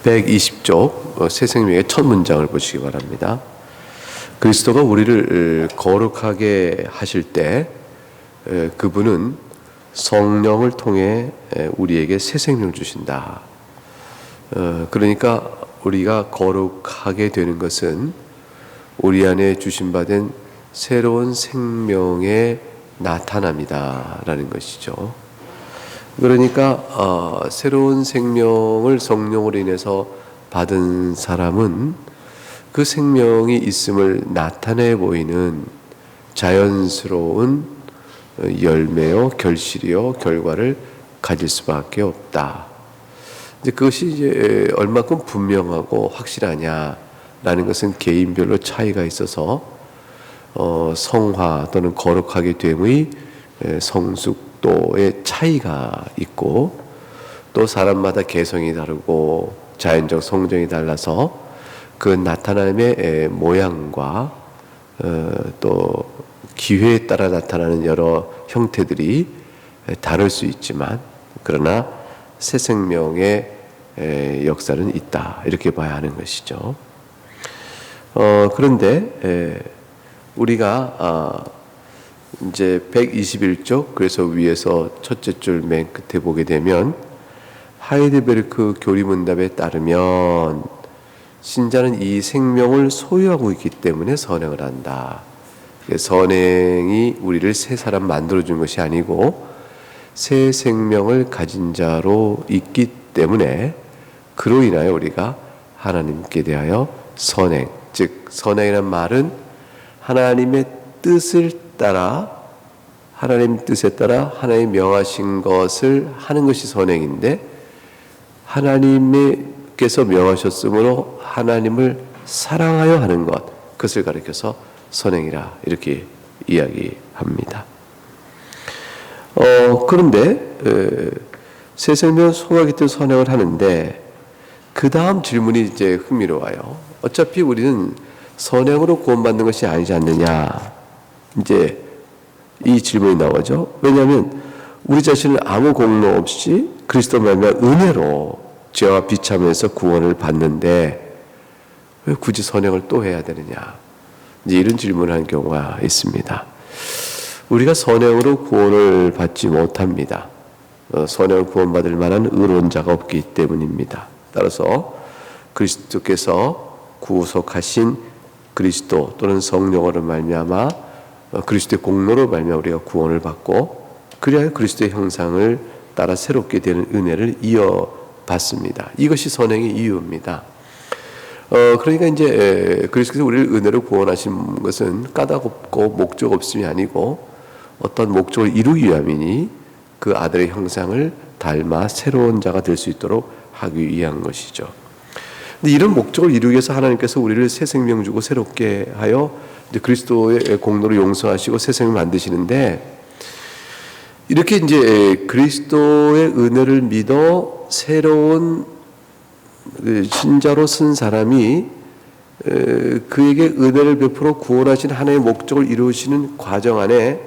120쪽 새 생명의 첫 문장을 보시기 바랍니다. 그리스도가 우리를 거룩하게 하실 때 그분은 성령을 통해 우리에게 새 생명을 주신다. 그러니까 우리가 거룩하게 되는 것은 우리 안에 주신받은 새로운 생명의 나타남이다 라는 것이죠. 그러니까 새로운 생명을 성령으로 인해서 받은 사람은 그 생명이 있음을 나타내 보이는 자연스러운 열매요, 결실이요, 결과를 가질 수밖에 없다. 이제 그것이 이제 얼마큼 분명하고 확실하냐라는 것은 개인별로 차이가 있어서 성화 또는 거룩하게 됨의 성숙도의 차이가 있고, 또 사람마다 개성이 다르고 자연적 성정이 달라서 그 나타남의 모양과 또 기회에 따라 나타나는 여러 형태들이 다를 수 있지만, 그러나 새 생명의 역사는 있다, 이렇게 봐야 하는 것이죠. 그런데 우리가 이제 121쪽, 그래서 위에서 첫째 줄 맨 끝에 보게 되면 하이델베르크 교리문답에 따르면 신자는 이 생명을 소유하고 있기 때문에 선행을 한다. 선행이 우리를 새 사람 만들어준 것이 아니고 새 생명을 가진 자로 있기 때문에 그로 인하여 우리가 하나님께 대하여 선행, 즉 선행이라는 말은 하나님의 뜻을 따라, 하나님 뜻에 따라 하나님 명하신 것을 하는 것이 선행인데, 하나님께서 명하셨으므로 하나님을 사랑하여 하는 것, 그것을 가리켜서 선행이라 이렇게 이야기합니다. 그런데 새 생명 소유하기 때문에 선행을 하는데, 그 다음 질문이 이제 흥미로워요. 어차피 우리는 선행으로 구원받는 것이 아니지 않느냐, 이제 이 질문이 나오죠. 왜냐하면 우리 자신은 아무 공로 없이 그리스도 말미암아 은혜로 죄와 비참해서 구원을 받는데 왜 굳이 선행을 또 해야 되느냐, 이제 이런 질문을 하는 경우가 있습니다. 우리가 선행으로 구원을 받지 못합니다. 선행을 구원받을 만한 의로운 자가 없기 때문입니다. 따라서 그리스도께서 구속하신 그리스도 또는 성령으로 말미암아 그리스도의 공로로 말미암아 우리가 구원을 받고, 그리하여 그리스도의 형상을 따라 새롭게 되는 은혜를 이어받습니다. 이것이 선행의 이유입니다. 그러니까 이제 그리스도께서 우리를 은혜로 구원하신 것은 까닭 없고 목적 없음이 아니고 어떤 목적을 이루기 위함이니 그 아들의 형상을 닮아 새로운 자가 될 수 있도록 하기 위한 것이죠. 근데 이런 목적을 이루기 위해서 하나님께서 우리를 새 생명 주고 새롭게 하여 이제 그리스도의 공로로 용서하시고 새 생명을 만드시는데, 이렇게 이제 그리스도의 은혜를 믿어 새로운 신자로 쓴 사람이 그에게 은혜를 베풀어 구원하신 하나님의 목적을 이루시는 과정 안에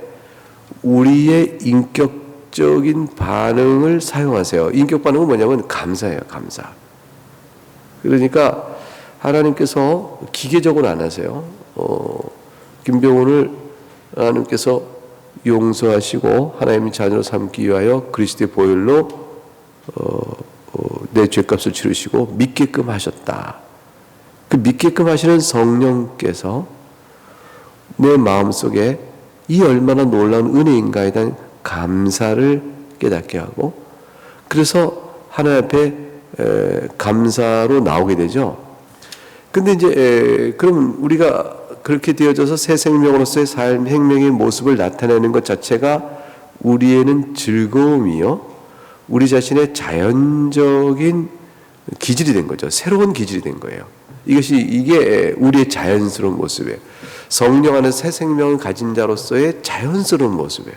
우리의 인격적인 반응을 사용하세요. 인격 반응은 뭐냐면 감사예요, 감사. 그러니까 하나님께서 기계적으로 안 하세요. 김병훈을 하나님께서 용서하시고 하나님의 자녀로 삼기 위하여 그리스도의 보혈로 내 죄값을 치르시고 믿게끔 하셨다. 그 믿게끔 하시는 성령께서 내 마음속에 이 얼마나 놀라운 은혜인가에 대한 감사를 깨닫게 하고, 그래서 하나님 앞에 감사로 나오게 되죠. 근데 이제 그럼 우리가 그렇게 되어져서 새 생명으로서의 삶, 생명의 모습을 나타내는 것 자체가 우리에는 즐거움이요, 우리 자신의 자연적인 기질이 된 거죠. 새로운 기질이 된 거예요. 이게 우리의 자연스러운 모습이에요. 성령 안에 새 생명을 가진 자로서의 자연스러운 모습이에요.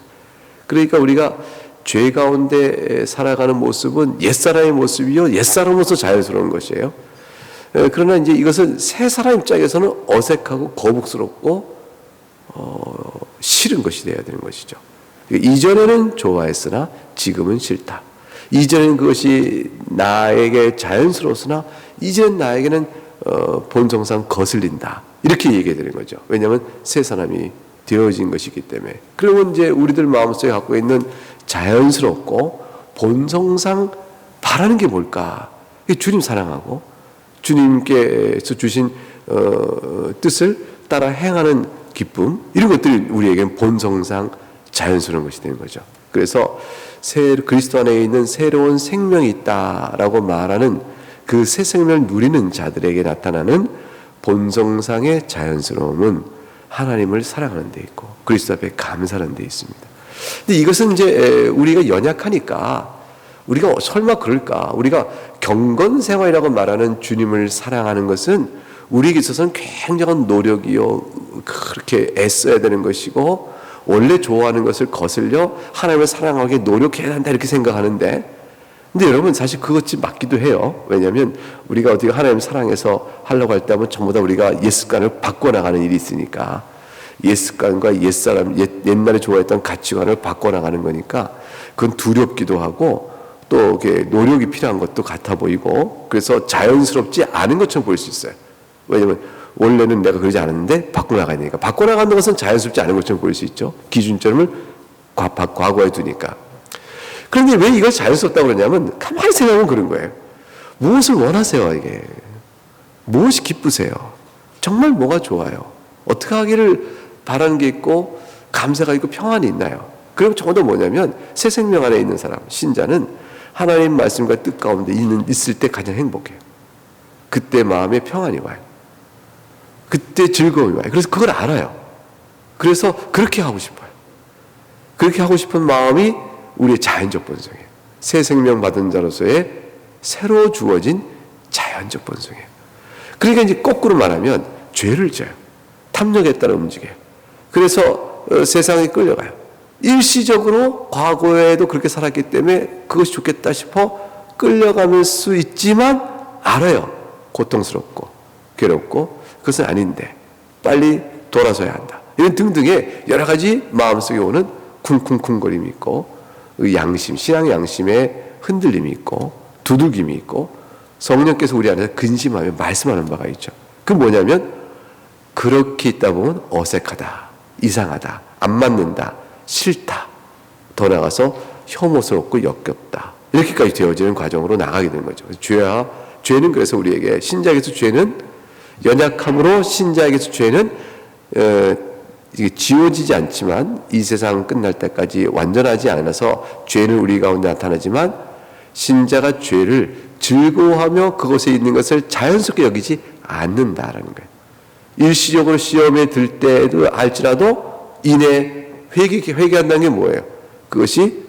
그러니까 우리가 죄 가운데 살아가는 모습은 옛사람의 모습이요, 옛사람으로서 자연스러운 것이에요. 그러나 이제 이것은 새 사람 입장에서는 어색하고 거북스럽고 싫은 것이 되어야 되는 것이죠. 이전에는 좋아했으나 지금은 싫다. 이전엔 그것이 나에게 자연스러웠으나 이제는 나에게는 본성상 거슬린다. 이렇게 얘기해 드리는 거죠. 왜냐하면 새 사람이 되어진 것이기 때문에. 그러면 이제 우리들 마음속에 갖고 있는 자연스럽고 본성상 바라는 게 뭘까? 주님 사랑하고 주님께서 주신 뜻을 따라 행하는 기쁨, 이런 것들이 우리에게는 본성상 자연스러운 것이 되는 거죠. 그래서 그리스도 안에 있는 새로운 생명이 있다라고 말하는 그 새 생명을 누리는 자들에게 나타나는 본성상의 자연스러움은 하나님을 사랑하는 데 있고 그리스도 앞에 감사하는 데 있습니다. 근데 이것은 이제 우리가 연약하니까 우리가 설마 그럴까? 우리가 경건생활이라고 말하는 주님을 사랑하는 것은 우리에게 있어서는 굉장한 노력이요, 그렇게 애써야 되는 것이고 원래 좋아하는 것을 거슬려 하나님을 사랑하게 노력해야 한다 이렇게 생각하는데, 근데 여러분 사실 그것이 맞기도 해요. 왜냐하면 우리가 어떻게 하나님 사랑해서 하려고 할 때 하면 전부 다 우리가 옛 습관을 바꿔나가는 일이 있으니까 옛 습관과 옛날에 좋아했던 가치관을 바꿔나가는 거니까 그건 두렵기도 하고 또 이렇게 노력이 필요한 것도 같아 보이고 그래서 자연스럽지 않은 것처럼 보일 수 있어요. 왜냐하면 원래는 내가 그러지 않았는데 바꿔나가야 되니까. 바꿔나가는 것은 자연스럽지 않은 것처럼 보일 수 있죠. 기준점을 과거에 두니까. 그런데 왜 이걸 자연스럽다고 그러냐면 가만히 생각하면 그런 거예요. 무엇을 원하세요 이게? 무엇이 기쁘세요? 정말 뭐가 좋아요? 어떻게 하기를 바라는 게 있고 감사가 있고 평안이 있나요? 그럼 적어도 뭐냐면 새 생명 안에 있는 사람, 신자는 하나님 말씀과 뜻 가운데 있을 때 가장 행복해요. 그때 마음에 평안이 와요. 그때 즐거움이 와요. 그래서 그걸 알아요. 그래서 그렇게 하고 싶어요. 그렇게 하고 싶은 마음이 우리의 자연적 본성이에요. 새 생명 받은 자로서의 새로 주어진 자연적 본성이에요. 그러니까 이제 거꾸로 말하면 죄를 져요. 탐욕에 따라 움직여요. 그래서 세상에 끌려가요. 일시적으로 과거에도 그렇게 살았기 때문에 그것이 좋겠다 싶어 끌려갈 수 있지만 알아요. 고통스럽고 괴롭고 그것은 아닌데 빨리 돌아서야 한다. 이런 등등의 여러 가지 마음속에 오는 쿵쿵쿵거림이 있고 양심, 신앙의 양심에 흔들림이 있고 두들김이 있고 성령께서 우리 안에서 근심하며 말씀하는 바가 있죠. 그 뭐냐면 그렇게 있다 보면 어색하다, 이상하다, 안 맞는다, 싫다, 더 나아가서 혐오스럽고 역겹다, 이렇게까지 되어지는 과정으로 나가게 되는 거죠. 죄는 그래서 우리에게 신자에게서 죄는 연약함으로 신자에게서 죄는 이게 지워지지 않지만 이 세상 끝날 때까지 완전하지 않아서 죄는 우리 가운데 나타나지만 신자가 죄를 즐거워하며 그것에 있는 것을 자연스럽게 여기지 않는다라는 거예요. 일시적으로 시험에 들 때도 알지라도 이내 회개한다는 게 뭐예요? 그것이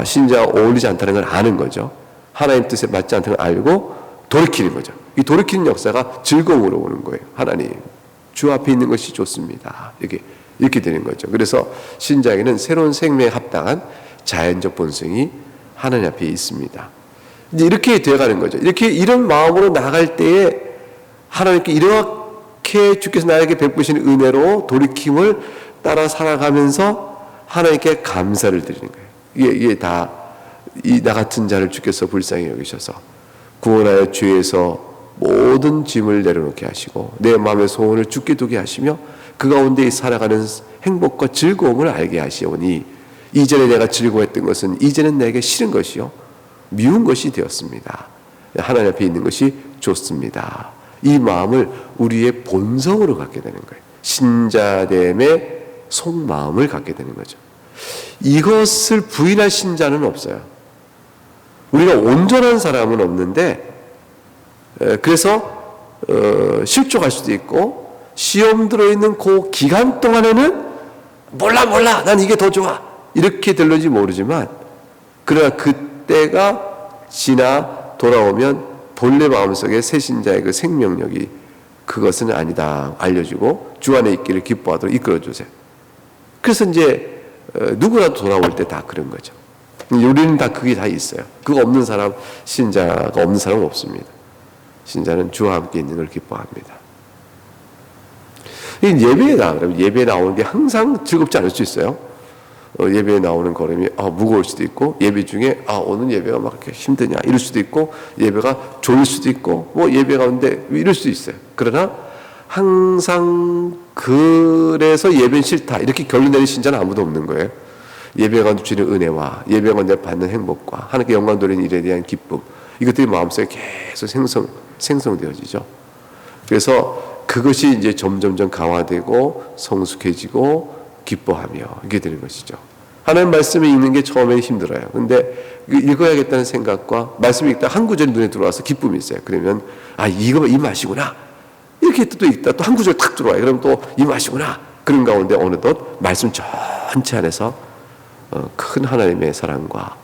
신자와 어울리지 않다는 걸 아는 거죠. 하나님 뜻에 맞지 않다는 걸 알고 돌이키는 거죠. 이 돌이키는 역사가 즐거움으로 오는 거예요. 하나님 주 앞에 있는 것이 좋습니다. 이렇게 되는 거죠. 그래서 신자에게는 새로운 생명에 합당한 자연적 본성이 하나님 앞에 있습니다. 이제 이렇게 되어가는 거죠. 이런 마음으로 나갈 때에 하나님께 이렇게 주께서 나에게 베푸시는 은혜로 돌이킴을 따라 살아가면서 하나님께 감사를 드리는 거예요. 이게 다 나 같은 자를 주께서 불쌍히 여기셔서 구원하여 죄에서 모든 짐을 내려놓게 하시고 내 마음의 소원을 주께 두게 하시며 그 가운데 살아가는 행복과 즐거움을 알게 하시오니 이전에 내가 즐거워했던 것은 이제는 내게 싫은 것이요 미운 것이 되었습니다. 하나님 앞에 있는 것이 좋습니다. 이 마음을 우리의 본성으로 갖게 되는 거예요. 신자됨의 속마음을 갖게 되는 거죠. 이것을 부인할 신자는 없어요. 우리가 온전한 사람은 없는데 그래서 실족할 수도 있고 시험 들어있는 그 기간 동안에는 몰라 난 이게 더 좋아 이렇게 될런지 모르지만 그러나 그때가 지나 돌아오면 본래 마음속에 새 신자의 그 생명력이 그것은 아니다 알려주고 주 안에 있기를 기뻐하도록 이끌어주세요. 그래서 이제 누구라도 돌아올 때 다 그런 거죠. 우리는 다 그게 다 있어요. 그거 없는 사람, 신자가 없는 사람은 없습니다. 신자는 주와 함께 있는 걸 기뻐합니다. 예배에 나오면 예배에 나오는 게 항상 즐겁지 않을 수 있어요. 예배에 나오는 걸음이 무거울 수도 있고, 예배 중에 오늘 예배가 막 이렇게 힘드냐 이럴 수도 있고, 예배가 졸릴 수도 있고, 뭐 예배 가운데 이럴 수도 있어요. 그러나 항상 그래서 예배는 싫다 이렇게 결론 내린 신자는 아무도 없는 거예요. 예배 가운데 주는 은혜와 예배 가운데 받는 행복과 하나님께 영광 돌리는 일에 대한 기쁨, 이것들이 마음속에 계속 생성되어지죠. 그래서 그것이 이제 점점점 강화되고 성숙해지고 기뻐하며 이게 되는 것이죠. 하나님 말씀을 읽는 게 처음에는 힘들어요. 근데 읽어야겠다는 생각과 말씀을 읽다 한 구절이 눈에 들어와서 기쁨이 있어요. 그러면 이거 이 맛이구나 이렇게 또 읽다 또 한 구절 탁 들어와요. 그럼 또 이 맛이구나. 그런 가운데 어느덧 말씀 전체 안에서 큰 하나님의 사랑과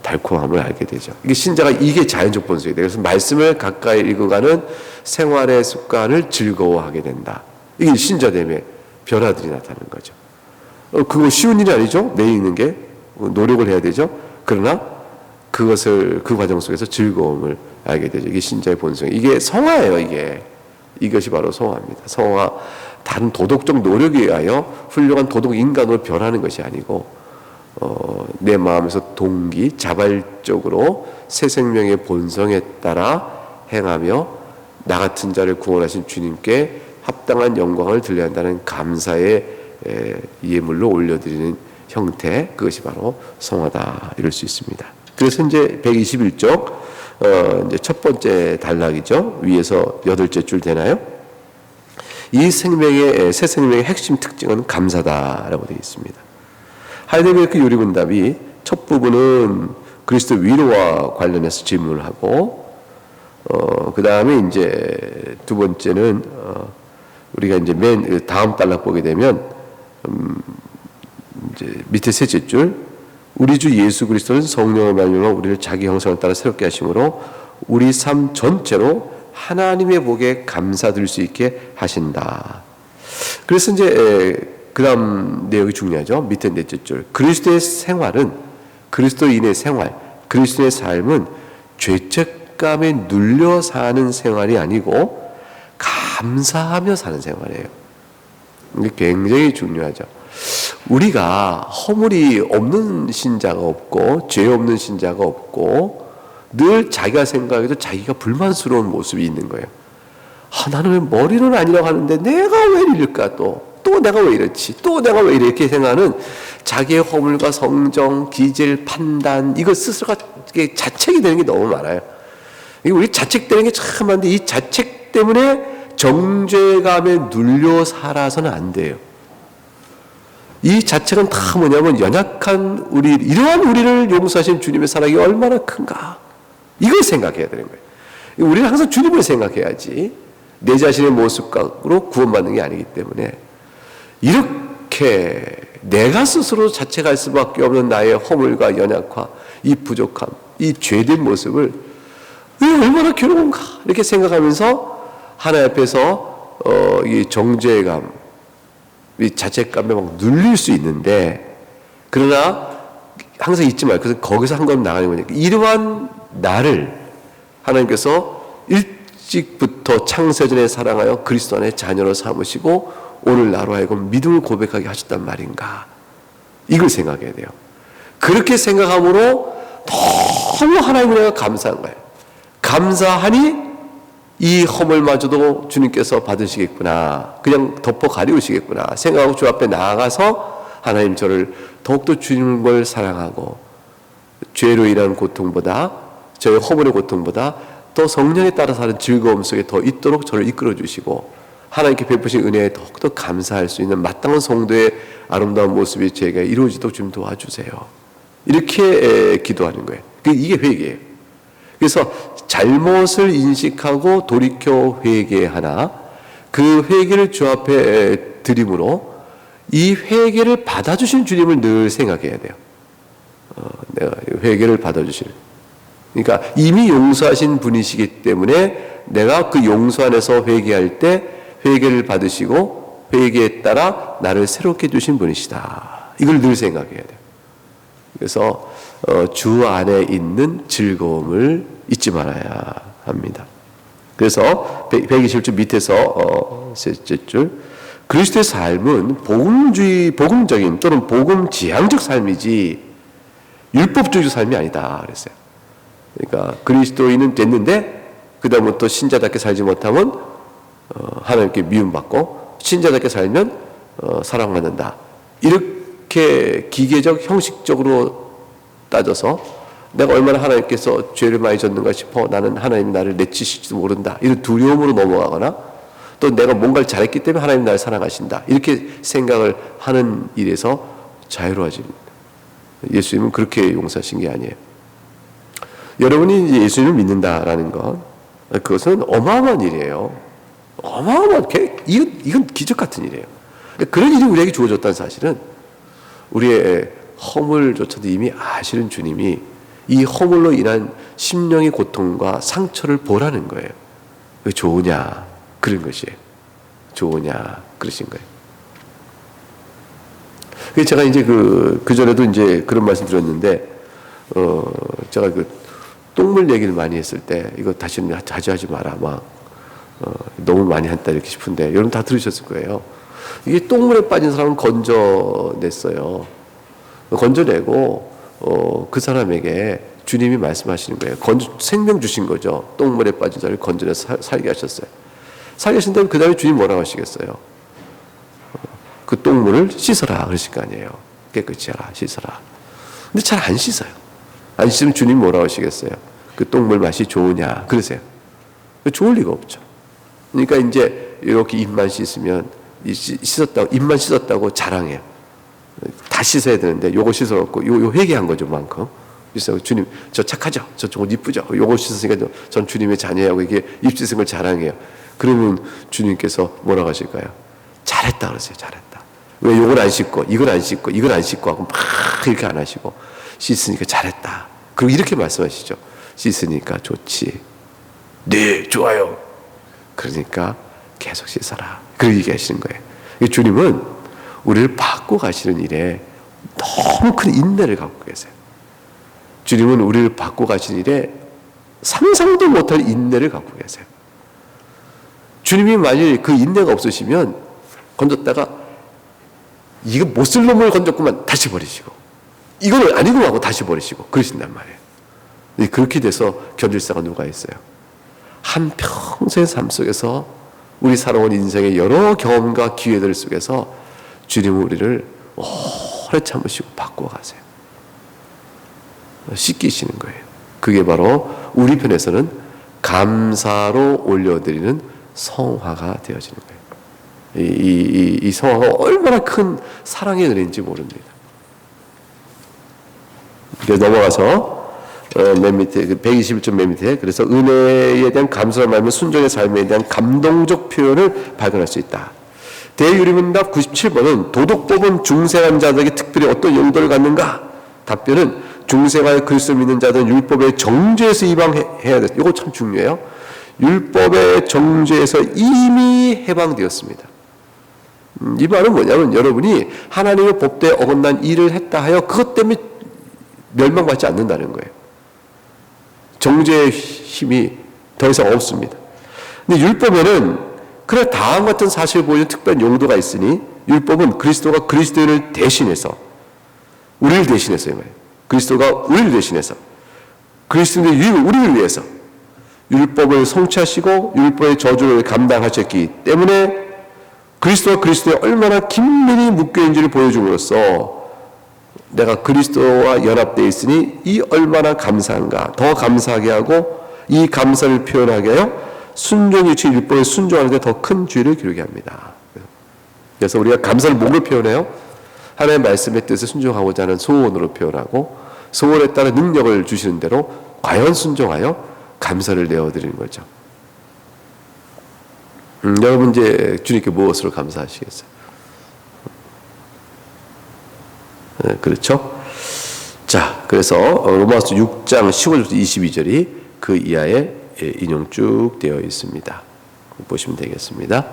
달콤함을 알게 되죠. 이게 신자가 이게 자연적 본성이 돼요. 그래서 말씀을 가까이 읽어가는 생활의 습관을 즐거워하게 된다. 이게 신자됨의 변화들이 나타나는 거죠. 그거 쉬운 일이 아니죠. 내 읽는 게 노력을 해야 되죠. 그러나 그 과정 속에서 즐거움을 알게 되죠. 이게 신자의 본성. 이게 성화예요. 이것이 바로 성화입니다. 성화, 다른 도덕적 노력에 의하여 훌륭한 도덕 인간으로 변하는 것이 아니고 내 마음에서 동기, 자발적으로 새 생명의 본성에 따라 행하며 나 같은 자를 구원하신 주님께 합당한 영광을 들려야 한다는 감사의 예물로 올려드리는 형태, 그것이 바로 성화다 이럴 수 있습니다. 그래서 이제 121쪽 이제 첫 번째 단락이죠. 위에서 8째 줄 되나요? 이 새 생명의 핵심 특징은 감사다라고 되어 있습니다. 하이델베르크 요리문답이 첫 부분은 그리스도 위로와 관련해서 질문을 하고, 그 다음에 이제 두 번째는 우리가 이제 맨 다음 단락 보게 되면 이제 밑에 셋째 줄, 우리 주 예수 그리스도는 성령의 말씀으로 우리를 자기 형상을 따라 새롭게 하심으로 우리 삶 전체로 하나님의 복에 감사드릴 수 있게 하신다. 그래서 이제 그 다음 내용이 중요하죠. 밑에 넷째 줄, 그리스도의 생활은, 그리스도인의 생활, 그리스도의 삶은 죄책감에 눌려 사는 생활이 아니고 감사하며 사는 생활이에요. 이게 굉장히 중요하죠. 우리가 허물이 없는 신자가 없고 죄 없는 신자가 없고 늘 자기가 생각해도 자기가 불만스러운 모습이 있는 거예요. 나는 왜 머리는 아니라고 하는데 내가 왜 이럴까, 또 내가 왜 이렇지, 또 내가 왜 이렇게 생각하는 자기의 허물과 성정, 기질, 판단, 이거 스스로가 자책이 되는 게 너무 많아요. 우리 자책되는 게 참 많은데 이 자책 때문에 정죄감에 눌려 살아서는 안 돼요. 이 자책은 다 뭐냐면 연약한 이러한 우리를 용서하신 주님의 사랑이 얼마나 큰가, 이걸 생각해야 되는 거예요. 우리는 항상 주님을 생각해야지 내 자신의 모습으로 구원받는 게 아니기 때문에, 이렇게 내가 스스로 자책할 수밖에 없는 나의 허물과 연약화, 이 부족함, 이 죄된 모습을 얼마나 괴로운가 이렇게 생각하면서 하나님 앞에서 이 정죄감, 이 자책감에 막 눌릴 수 있는데, 그러나 항상 잊지 말고, 그래서 거기서 한 걸음 나가는 거니까 이러한 나를 하나님께서 일찍부터 창세전에 사랑하여 그리스도 안에 자녀로 삼으시고 오늘 나로 하여금 믿음을 고백하게 하셨단 말인가, 이걸 생각해야 돼요. 그렇게 생각함으로 너무 하나님을 내가 감사한 거예요. 감사하니 이 허물마저도 주님께서 받으시겠구나, 그냥 덮어 가리우시겠구나 생각하고 주 앞에 나아가서 하나님, 저를 더욱더 주님을 사랑하고 죄로 인한 고통보다, 저의 허물의 고통보다 더 성령에 따라 사는 즐거움 속에 더 있도록 저를 이끌어 주시고 하나님께 베푸신 은혜에 더욱더 감사할 수 있는 마땅한 성도의 아름다운 모습이 제게 이루어지도록 좀 도와주세요. 이렇게 기도하는 거예요. 이게 회개예요. 그래서 잘못을 인식하고 돌이켜 회개하나, 그 회개를 주 앞에 드림으로 이 회개를 받아주신 주님을 늘 생각해야 돼요. 내가 회개를 받아주시는, 그러니까 이미 용서하신 분이시기 때문에 내가 그 용서 안에서 회개할 때 회개를 받으시고 회개에 따라 나를 새롭게 해주신 분이시다, 이걸 늘 생각해야 돼요. 그래서 주 안에 있는 즐거움을 잊지 말아야 합니다. 그래서 121줄 밑에서 셋째 줄, 그리스도의 삶은 복음적인 또는 복음지향적 삶이지 율법주의 삶이 아니다 그랬어요. 그러니까 그리스도인은 됐는데 그 다음부터 신자답게 살지 못하면 하나님께 미움받고 신자답게 살면 사랑받는다. 이렇게 기계적 형식적으로 따져서 내가 얼마나 하나님께서 죄를 많이 졌는가 싶어 나는 하나님이 나를 내치실지도 모른다. 이런 두려움으로 넘어가거나 또 내가 뭔가를 잘했기 때문에 하나님 나를 사랑하신다. 이렇게 생각을 하는 일에서 자유로워집니다. 예수님은 그렇게 용서하신 게 아니에요. 여러분이 이제 예수님을 믿는다라는 것, 그것은 어마어마한 일이에요. 이건 기적 같은 일이에요. 그런 일이 우리에게 주어졌다는 사실은 우리의 허물조차도 이미 아시는 주님이 이 허물로 인한 심령의 고통과 상처를 보라는 거예요. 왜 좋으냐? 그런 것이에요. 좋으냐? 그러신 거예요. 그래서 제가 이제 그 전에도 이제 그런 말씀 드렸는데, 제가 그 똥물 얘기를 많이 했을 때, 이거 다시는 자주 하지 마라. 너무 많이 했다 이렇게 싶은데, 여러분 다 들으셨을 거예요. 이게 똥물에 빠진 사람은 건져냈어요. 건져내고, 그 사람에게 주님이 말씀하시는 거예요. 생명 주신 거죠. 똥물에 빠진 사람을 건져내서 살게 하셨어요. 살게 하신 다음에 그 다음에 주님 뭐라고 하시겠어요? 그 똥물을 씻어라 그러실 거 아니에요. 깨끗이 하라, 씻어라. 근데 잘 안 씻어요. 안 씻으면 주님 뭐라고 하시겠어요? 그 똥물 맛이 좋으냐 그러세요. 좋을 리가 없죠. 그러니까 이제 이렇게 입만 씻으면 입만 씻었다고 자랑해요. 다 씻어야 되는데 요거 씻어갖고 요 회개한 거죠 만큼. 그래서 주님 저 착하죠, 저쪽은 이쁘죠, 요거 씻으니까 전 주님의 자녀하고 이게 입 씻은 걸 자랑해요. 그러면 주님께서 뭐라고 하실까요? 잘했다 그러세요. 잘했다. 왜 요걸 안 씻고 이걸 안 씻고 이걸 안 씻고 하고 막 이렇게 안 하시고 씻으니까 잘했다. 그리고 이렇게 말씀하시죠. 씻으니까 좋지. 네, 좋아요. 그러니까 계속 씻어라. 그렇게 얘기하시는 거예요. 주님은 우리를 바꿔 가시는 일에 너무 큰 인내를 갖고 계세요. 주님은 우리를 바꿔 가시는 일에 상상도 못할 인내를 갖고 계세요. 주님이 만일 그 인내가 없으시면 건졌다가 이거 못 쓸 놈을 건졌구만 다시 버리시고 이거는 아니구만 하고 다시 버리시고 그러신단 말이에요. 그렇게 돼서 견딜 사가 누가 있어요? 한평생 삶 속에서 우리 살아온 인생의 여러 경험과 기회들 속에서 주님은 우리를 오래 참으시고 바꿔가세요. 씻기시는 거예요. 그게 바로 우리 편에서는 감사로 올려드리는 성화가 되어지는 거예요. 이 성화가 얼마나 큰 사랑의 은혜인지 모릅니다. 넘어가서 맨 밑에 121쪽 맨 밑에 그래서 은혜에 대한 감사를 말하면 순종의 삶에 대한 감동적 표현을 발견할 수 있다. 대유리문답 97번은 도덕법은 중생한 자들에게 특별히 어떤 용도를 갖는가? 답변은 중생하여 그리스도를 믿는 자들은 율법의 정죄에서 이방해야 돼. 이거 참 중요해요. 율법의 정죄에서 이미 해방되었습니다. 이 말은 뭐냐면 여러분이 하나님의 법도에 어긋난 일을 했다 하여 그것 때문에 멸망받지 않는다는 거예요. 정죄의 힘이 더 이상 없습니다. 근데 율법에는 그래 다음 같은 사실을 보여주는 특별한 용도가 있으니 율법은 그리스도가 그리스도인을 대신해서 우리를 대신해서요. 그리스도가 우리를 대신해서 그리스도의 유익을 우리를 위해서 율법을 성취하시고 율법의 저주를 감당하셨기 때문에 그리스도와 그리스도에 얼마나 긴밀히 묶여있는지를 보여줌으로써 내가 그리스도와 연합되어 있으니 이 얼마나 감사한가 더 감사하게 하고 이 감사를 표현하게 하여 순종일치 율법에 순종하는 데 더 큰 주의를 기울게 합니다. 그래서 우리가 감사를 뭐로 표현해요? 하나님의 말씀의 뜻에 순종하고자 하는 소원으로 표현하고 소원에 따른 능력을 주시는 대로 과연 순종하여 감사를 내어드리는 거죠. 여러분 이제 주님께 무엇으로 감사하시겠어요? 네, 그렇죠? 자, 그래서 로마서 6장 15절부터 22절이 그 이하에 인용 쭉 되어 있습니다. 보시면 되겠습니다.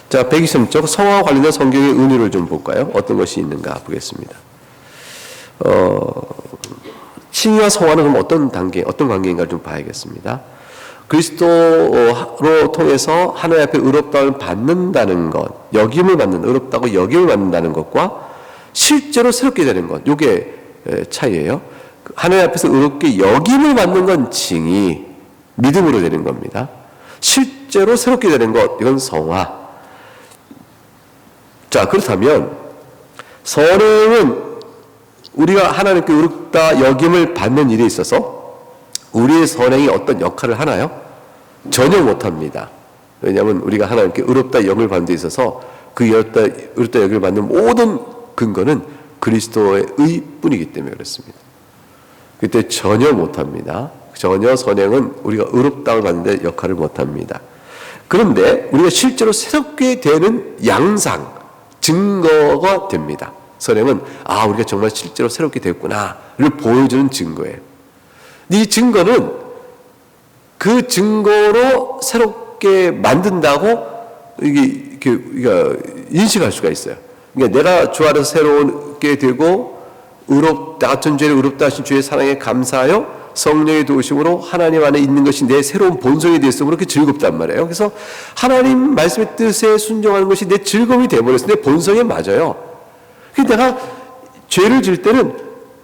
자, 123쪽 성화와 관련된 성경의 은유를 좀 볼까요? 어떤 것이 있는가 보겠습니다. 칭의와 성화는 그럼 어떤 관계인가 좀 봐야겠습니다. 그리스도로 통해서 하나님 앞에 의롭다움을 받는다는 것, 의롭다고 여김을 받는다는 것과 실제로 새롭게 되는 것, 이게 차이예요. 하나님 앞에서 의롭게 여김을 받는 건 징이, 믿음으로 되는 겁니다. 실제로 새롭게 되는 것, 이건 성화. 자, 그렇다면 선행은 우리가 하나님께 의롭다 여김을 받는 일에 있어서 우리의 선행이 어떤 역할을 하나요? 전혀 못합니다. 왜냐하면 우리가 하나님께 의롭다 여김을 받는 데 있어서 그 의롭다 여김을 받는 모든 근거는 그리스도의 의뿐이기 때문에 그렇습니다. 그때 전혀 못합니다. 전혀 선행은 우리가 의롭다움을 받는 데 역할을 못합니다. 그런데 우리가 실제로 새롭게 되는 양상, 증거가 됩니다. 선행은 우리가 정말 실제로 새롭게 됐구나를 보여주는 증거예요. 이 증거는 그 증거로 새롭게 만든다고 우리가 인식할 수가 있어요. 그러니까 내가 주 안에서 새롭게 되고 나 같은 죄를 의롭다 하신 주의 사랑에 감사하여 성령의 도우심으로 하나님 안에 있는 것이 내 새로운 본성이 되었으므로 그렇게 즐겁단 말이에요. 그래서 하나님 말씀의 뜻에 순종하는 것이 내 즐거움이 되어버렸어요. 내 본성에 맞아요. 그래서 내가 죄를 질 때는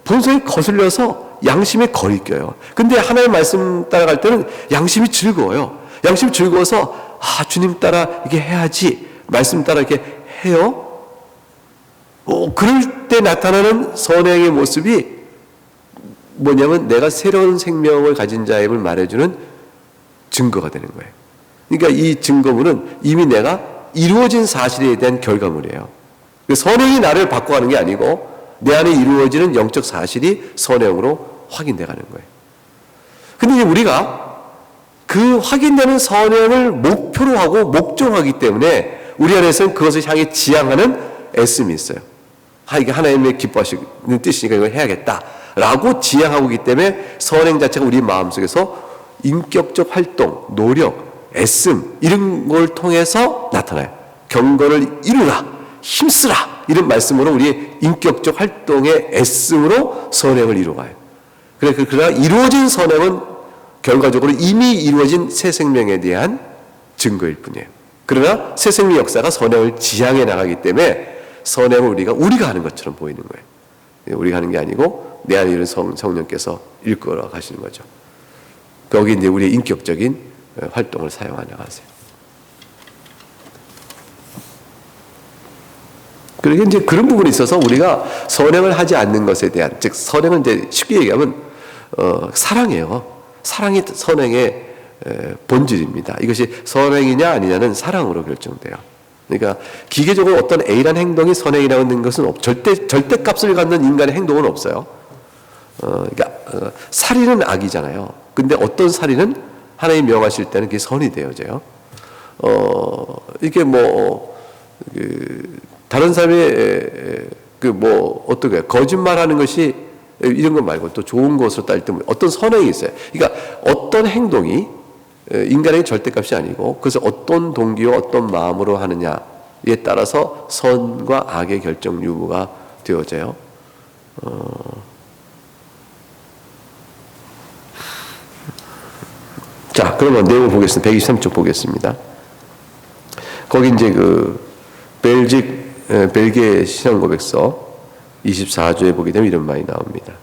본성이 거슬려서 양심에 거리 껴요. 근데 하나님 말씀 따라갈 때는 양심이 즐거워요. 양심이 즐거워서 주님 따라 이렇게 해야지, 말씀 따라 이렇게 해요. 그럴 때 나타나는 선행의 모습이 뭐냐면 내가 새로운 생명을 가진 자임을 말해주는 증거가 되는 거예요. 그러니까 이 증거물은 이미 내가 이루어진 사실에 대한 결과물이에요. 선행이 나를 바꿔가는 게 아니고 내 안에 이루어지는 영적 사실이 선행으로 확인돼가는 거예요. 근데 이제 우리가 그 확인되는 선행을 목표로 하고 목적으로 하기 때문에 우리 안에서는 그것을 향해 지향하는 애씀이 있어요. 이게 하나님의 기뻐하시는 뜻이니까 이걸 해야겠다 라고 지향하고 있기 때문에 선행 자체가 우리 마음속에서 인격적 활동, 노력, 애씀 이런 걸 통해서 나타나요. 경건을 이루라, 힘쓰라 이런 말씀으로 우리의 인격적 활동의 애씀으로 선행을 이루어가요. 그러나 이루어진 선행은 결과적으로 이미 이루어진 새 생명에 대한 증거일 뿐이에요. 그러나 새 생명 역사가 선행을 지향해 나가기 때문에 선행을 우리가 하는 것처럼 보이는 거예요. 우리가 하는 게 아니고 내 안에 있는 성령께서 일끌어 가시는 거죠. 거기 이제 우리의 인격적인 활동을 사용하여 나가세요. 그러니까 이제 그런 부분에 있어서 우리가 선행을 하지 않는 것에 대한, 즉 선행은 이제 쉽게 얘기하면 사랑이에요. 사랑이 선행의 본질입니다. 이것이 선행이냐 아니냐는 사랑으로 결정돼요. 그러니까 기계적으로 어떤 A라는 행동이 선행이라는 것은 절대값을 갖는 인간의 행동은 없어요. 그러니까 살인은 악이잖아요. 근데 어떤 살인은 하나님 명하실 때는 그게 선이 되어져요. 이게 다른 사람의 어떻게 거짓말하는 것이 이런 것 말고 또 좋은 것으로 따질 때 어떤 선행이 있어요. 그러니까 어떤 행동이 인간의 절대값이 아니고 그래서 어떤 동기와 어떤 마음으로 하느냐에 따라서 선과 악의 결정 유무가 되어져요. 자, 그러면 내용을 보겠습니다. 123쪽 보겠습니다. 거기 이제 벨기에 신앙고백서 24조에 보게 되면 이런 말이 나옵니다.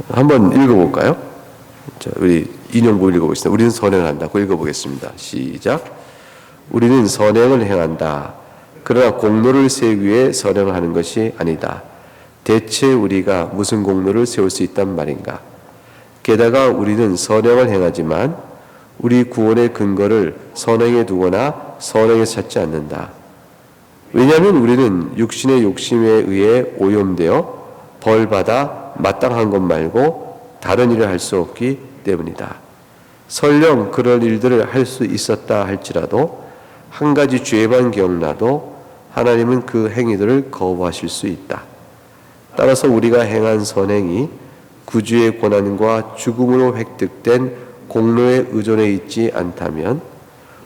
한번 읽어볼까요? 자, 우리 인용부 읽어보겠습니다. 우리는 선행을 한다고 읽어보겠습니다. 시작. 우리는 선행을 행한다. 그러나 공로를 세우기 위해 선행을 하는 것이 아니다. 대체 우리가 무슨 공로를 세울 수 있단 말인가? 게다가 우리는 선행을 행하지만 우리 구원의 근거를 선행에 두거나 선행에서 찾지 않는다. 왜냐하면 우리는 육신의 욕심에 의해 오염되어 벌받아 마땅한 것 말고 다른 일을 할 수 없기 때문이다. 설령 그럴 일들을 할 수 있었다 할지라도 한 가지 죄만 기억나도 하나님은 그 행위들을 거부하실 수 있다. 따라서 우리가 행한 선행이 구주의 고난과 죽음으로 획득된 공로에 의존해 있지 않다면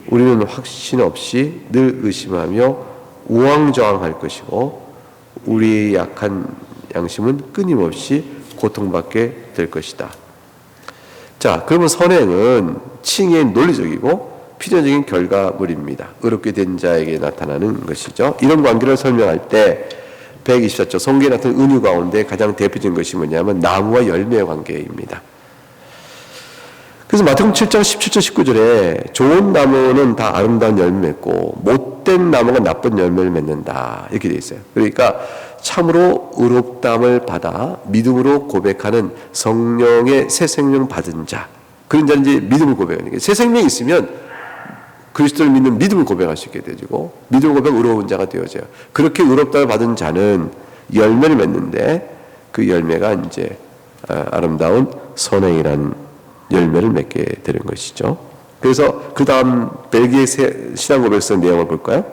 우리는 확신 없이 늘 의심하며 우왕좌왕할 것이고 우리의 약한 양심은 끊임없이 고통받게 될 것이다. 자, 그러면 선행은 칭의 논리적이고 필연적인 결과물입니다. 의롭게 된 자에게 나타나는 것이죠. 이런 관계를 설명할 때 124쪽 성경에 나타난 은유 가운데 가장 대표적인 것이 뭐냐면 나무와 열매의 관계입니다. 그래서 마태복음 7장 17절 19절에 좋은 나무는 다 아름다운 열매 맺고 못된 나무가 나쁜 열매를 맺는다 이렇게 되어 있어요. 그러니까 참으로 의롭다함을 받아 믿음으로 고백하는 성령의 새 생명 받은 자, 그런 자는 이제 믿음을 고백하는 거예요. 새 생명이 있으면 그리스도를 믿는 믿음을 고백할 수 있게 되고 믿음을 고백 의로운 자가 되어져요. 그렇게 의롭다를 받은 자는 열매를 맺는데 그 열매가 이제 아름다운 선행이라는 열매를 맺게 되는 것이죠. 그래서 그 다음 벨기에 신앙 고백서 내용을 볼까요?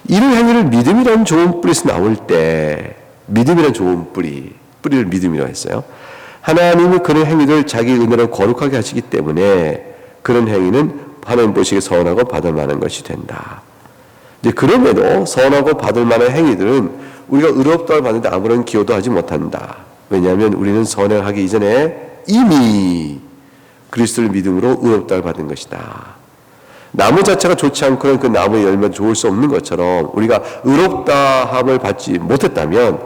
이런 행위를 믿음이라는 좋은 뿌리에서 나올 때 믿음이라는 좋은 뿌리를 믿음이라고 했어요. 하나님이 그런 행위를 자기 은혜로 거룩하게 하시기 때문에 그런 행위는 하나님 보시기에 선하고 받을 만한 것이 된다. 이제 그럼에도 선하고 받을 만한 행위들은 우리가 의롭다를 받는데 아무런 기여도 하지 못한다. 왜냐하면 우리는 선행하기 이전에 이미 그리스도를 믿음으로 의롭다를 받은 것이다. 나무 자체가 좋지 않고는 그 나무의 열매가 좋을 수 없는 것처럼 우리가 의롭다함을 받지 못했다면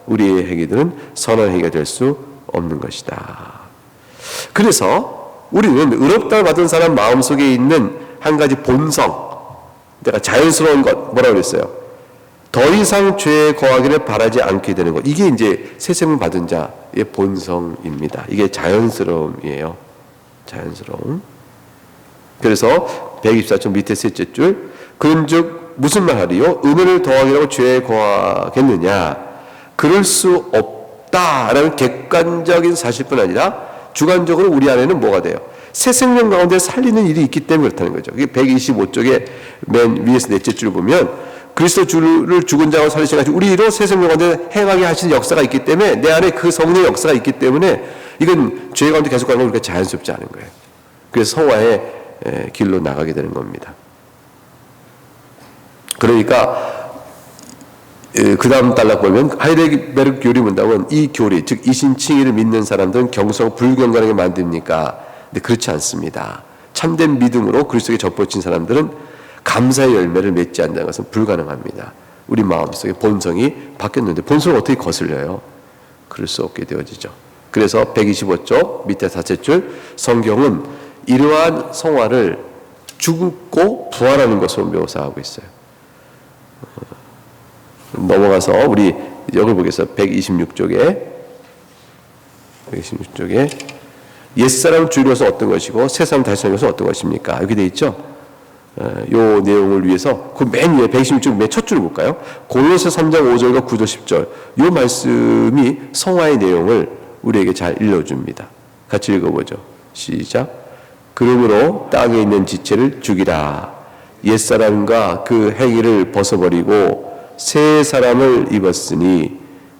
우리의 행위들은 선한 행위가 될 수 없는 것이다. 그래서 우리는 의롭다를 받은 사람 마음속에 있는 한 가지 본성, 내가 자연스러운 것, 뭐라고 그랬어요? 더 이상 죄에 거하기를 바라지 않게 되는 것. 이게 이제 새 생명 받은 자의 본성입니다. 이게 자연스러움이에요. 자연스러움. 그래서 124쪽 밑에 셋째 줄, 그런즉 무슨 말하리요? 은혜를 더하기라고 죄에 거하겠느냐? 그럴 수 없다라는 객관적인 사실뿐 아니라 주관적으로 우리 안에는 뭐가 돼요? 새 생명 가운데 살리는 일이 있기 때문에 그렇다는 거죠. 125쪽에 맨 위에서 넷째 줄 보면 그리스도를 죽은 자와 살리셔가지고 우리로 새 생명 가운데 행하게 하시는 역사가 있기 때문에 내 안에 그 성령의 역사가 있기 때문에 이건 죄 가운데 계속 가는 건 우리가 자연스럽지 않은 거예요. 그래서 성화의 길로 나가게 되는 겁니다. 그러니까 그 다음 단락 보면 하이데베르크 교리 문답은 이 교리, 즉 이신칭의를 믿는 사람들은 경성을 불경건하게 만듭니까? 근데 그렇지 않습니다. 참된 믿음으로 그리스도에 접붙인 사람들은 감사의 열매를 맺지 않는 것은 불가능합니다. 우리 마음속에 본성이 바뀌었는데 본성을 어떻게 거슬려요? 그럴 수 없게 되어지죠. 그래서 125쪽 밑에 4째 줄 성경은 이러한 성화를 죽고 부활하는 것으로 묘사하고 있어요. 넘어가서 우리 여기 보겠어요. 126쪽에 옛사람 주의로서 어떤 것이고 새사람 다시 사는 것은 어떤 것입니까? 여기 돼 있죠. 요 내용을 위해서 그 맨 위에 126쪽 맨 첫 줄을 볼까요? 골로새 3장 5절과 9절 10절 요 말씀이 성화의 내용을 우리에게 잘 일러줍니다. 같이 읽어보죠. 시작. 그러므로 땅에 있는 지체를 죽이라. 옛사람과 그 행위를 벗어버리고 새 사람을 입었으니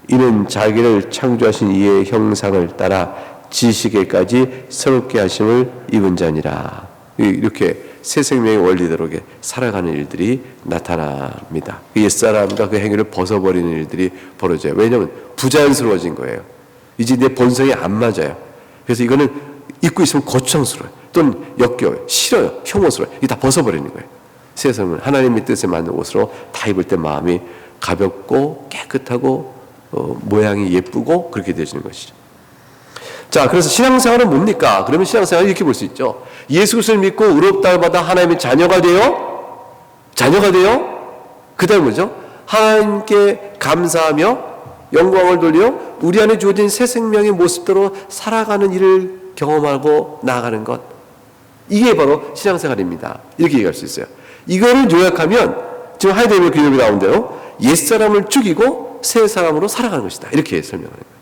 이는 자기를 창조하신 이의 형상을 따라 지식에까지 새롭게 하심을 입은 자니라. 이렇게 새 생명의 원리대로 살아가는 일들이 나타납니다. 옛사람과 그 행위를 벗어버리는 일들이 벌어져요. 왜냐하면 부자연스러워진 거예요. 이제 내 본성이 안 맞아요. 그래서 이거는 입고 있으면 거추장스러워요. 또는 역겨워요. 싫어요. 혐오스러워요. 이게 다 벗어버리는 거예요. 새 생명은 하나님의 뜻에 맞는 옷으로 다 입을 때 마음이 가볍고 깨끗하고 모양이 예쁘고 그렇게 되시는 것이죠. 자, 그래서 신앙생활은 뭡니까? 그러면 신앙생활을 이렇게 볼 수 있죠. 예수 그리스도를 믿고 의롭다를 받아 하나님의 자녀가 되어 그 다음에 뭐죠? 하나님께 감사하며 영광을 돌려 우리 안에 주어진 새 생명의 모습대로 살아가는 일을 경험하고 나아가는 것. 이게 바로 신앙생활입니다. 이렇게 얘기할 수 있어요. 이거를 요약하면 지금 하이데베르크 교육이 나온 대로 옛사람을 죽이고 새 사람으로 살아가는 것이다. 이렇게 설명하는 거예요.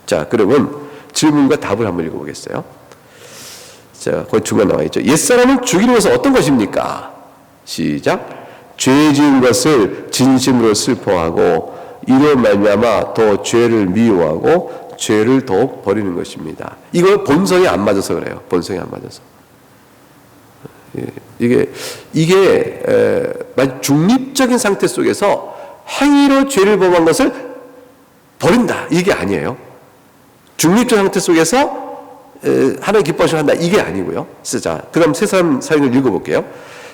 자, 그러면 질문과 답을 한번 읽어보겠어요. 자, 거기 중간 나와 있죠. 옛사람을 죽이는 것은 어떤 것입니까? 시작. 죄 지은 것을 진심으로 슬퍼하고 이로 말미암아 더 죄를 미워하고 죄를 더욱 버리는 것입니다. 이거 본성이 안 맞아서 그래요. 본성이 안 맞아서. 이게 중립적인 상태 속에서 행위로 죄를 범한 것을 버린다. 이게 아니에요. 중립적 상태 속에서 하나님 기뻐하시고 한다 이게 아니고요. 자, 그다음 새 사람 사역을 읽어볼게요.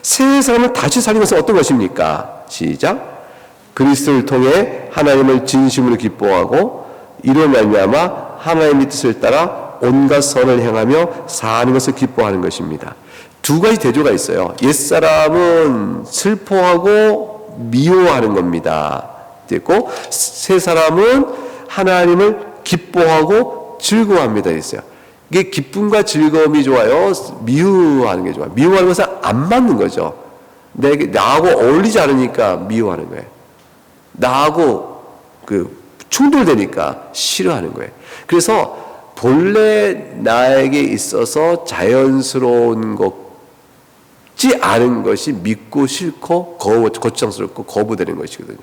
새 사람을 다시 살린 것은 어떤 것입니까? 시작. 그리스도를 통해 하나님을 진심으로 기뻐하고 이로 말미암아 하나님의 뜻을 따라 온갖 선을 행하며 사는 것을 기뻐하는 것입니다. 두 가지 대조가 있어요. 옛사람은 슬퍼하고 미워하는 겁니다. 됐고 새 사람은 하나님을 기뻐하고 즐거워합니다. 있어요. 이게 기쁨과 즐거움이 좋아요? 미워하는 게 좋아요? 미워하는 것은 안 맞는 거죠. 나하고 어울리지 않으니까 미워하는 거예요. 나하고 충돌되니까 싫어하는 거예요. 그래서 본래 나에게 있어서 자연스러운 것지 않은 것이 믿고 싫고 거추장스럽고 거부되는 것이거든요.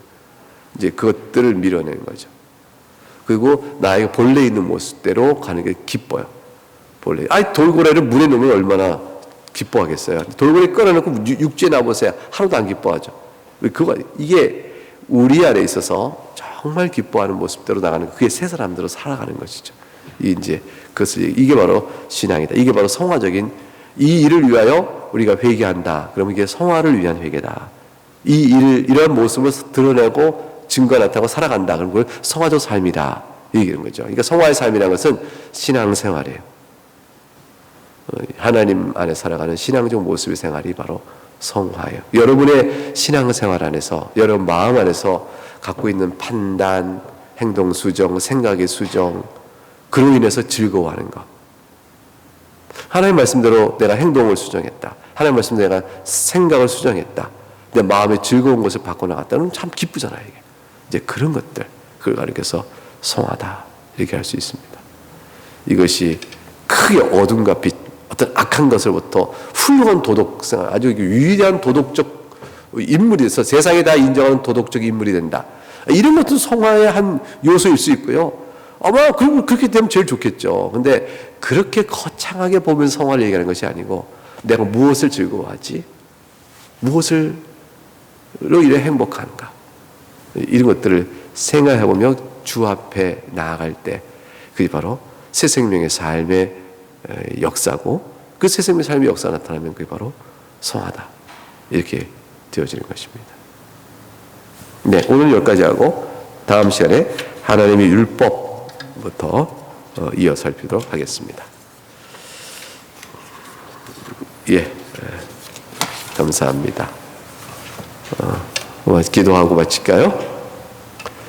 이제 그것들을 밀어내는 거죠. 그리고 나에게 본래 있는 모습대로 가는 게 기뻐요. 본래. 돌고래를 물에 넣으면 얼마나 기뻐하겠어요. 돌고래 끌어놓고 육지에 놔보세요. 하나도 안 기뻐하죠. 이게 우리 안에 있어서 정말 기뻐하는 모습대로 나가는 그게 새 사람대로 살아가는 것이죠. 이게 바로 신앙이다. 이게 바로 성화적인 이 일을 위하여 우리가 회개한다. 그러면 이게 성화를 위한 회개다. 이런 모습을 드러내고 증거 나타나고 살아간다. 그런 걸 성화적 삶이다. 얘기하는 거죠. 그러니까 성화의 삶이라는 것은 신앙생활이에요. 하나님 안에 살아가는 신앙적 모습의 생활이 바로 성화예요. 여러분의 신앙생활 안에서 여러분 마음 안에서 갖고 있는 판단, 행동 수정, 생각의 수정 그로 인해서 즐거워하는 것. 하나님 말씀대로 내가 행동을 수정했다. 하나님 말씀대로 내가 생각을 수정했다. 내 마음의 즐거운 것을 바꿔나갔다는 참 기쁘잖아요. 이게. 이제 그런 것들 그걸 가리켜서 성화다 이렇게 할 수 있습니다. 이것이 크게 어둠과 빛 어떤 악한 것을부터 훌륭한 도덕생활 아주 위대한 도덕적 인물이 돼서 세상에 다 인정하는 도덕적 인물이 된다. 이런 것도 성화의 한 요소일 수 있고요. 아마 그렇게 되면 제일 좋겠죠. 근데 그렇게 거창하게 보면 성화를 얘기하는 것이 아니고 내가 무엇을 즐거워하지? 무엇으로 이래 행복한가? 이런 것들을 생각해보며 주 앞에 나아갈 때 그게 바로 새 생명의 삶의 역사고 그 새 생명의 삶의 역사가 나타나면 그게 바로 성화다. 이렇게 되어지는 것입니다. 네, 오늘 여기까지 하고 다음 시간에 하나님의 율법부터 이어 살피도록 하겠습니다. 예, 감사합니다. 기도하고 마칠까요?